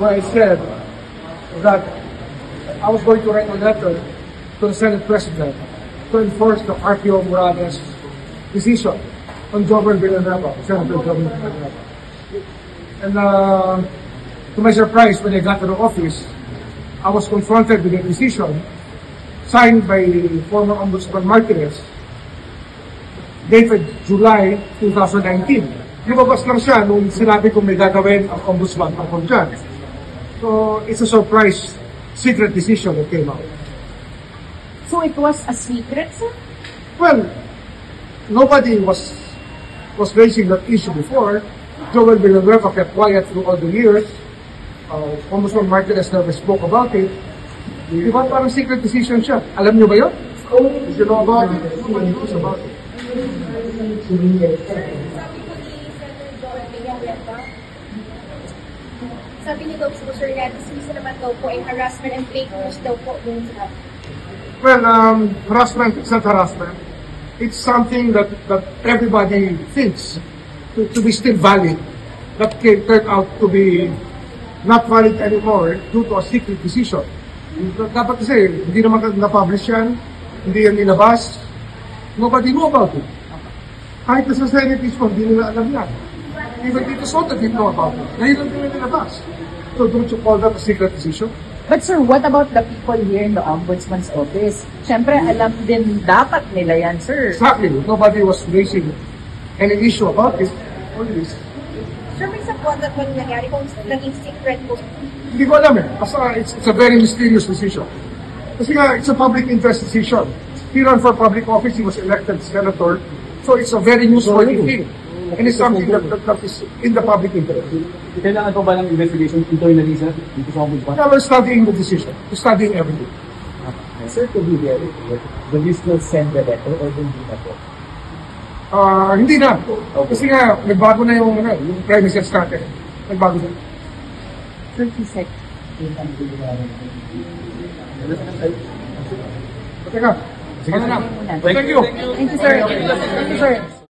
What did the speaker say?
where I said that I was going to write a letter to the Senate President to enforce the RPO Morales decision on Governor Villanueva, Senator Governor Villanueva. And to my surprise, when I got to the office, I was confronted with a decision signed by former Ombudsman Martinez, dated July 2019. Lumabas lang siya nung sinabi kong may gagawin ang Ombudsman tungkol dyan. So, it's a surprise, secret decision that came out. So, it was a secret, sir? Well, nobody was raising that issue before. Joel Villanueva kept quiet through all the years. Ombudsman Martinez never spoke about it. Di ba parang secret decision siya? Alam niyo ba yun? Did you know about it? Nobody knows about it. Sabi ni Doc Sir na dismiss naman daw po ay harassment and fake news daw po yung Well, harassment is not harassment. It's something that everybody thinks to be still valid, that can turn out to be not valid anymore due to a secret decision. Dapat kasi, hindi naman na-publish yan, hindi yan nilabas, nobody knew about it. Kahit sa Senate mismo, hindi nila alam yan. Even Tito Soto didn't know about it. Ngayon lang nila nilabas. So don't you call that a secret decision? But sir, what about the people here in the Ombudsman's office? Siyempre, alam din dapat nila yan, sir. Exactly. Nobody was raising any issue about it. Only this. Sir, may sa po that when nangyari kung naging secret po. Hindi ko alam eh. Basta it's a very mysterious decision. Kasi nga, it's a public interest decision. He ran for public office, he was elected senator. So it's a very newsworthy thing. And it's something that is in the public interest. Kailangan pa ba ng investigation internally, sir? Dito sa Ombudsman? Now we're studying the decision. We're studying everything. Sir, to be very clear, will you still send the letter or hindi na po? Hindi na. Kasi nga, nagbago na yung premises natin. Nagbago na. 30 seconds. Teka. Sige na. Thank Thank you. Thank you, sir. Thank you, sir.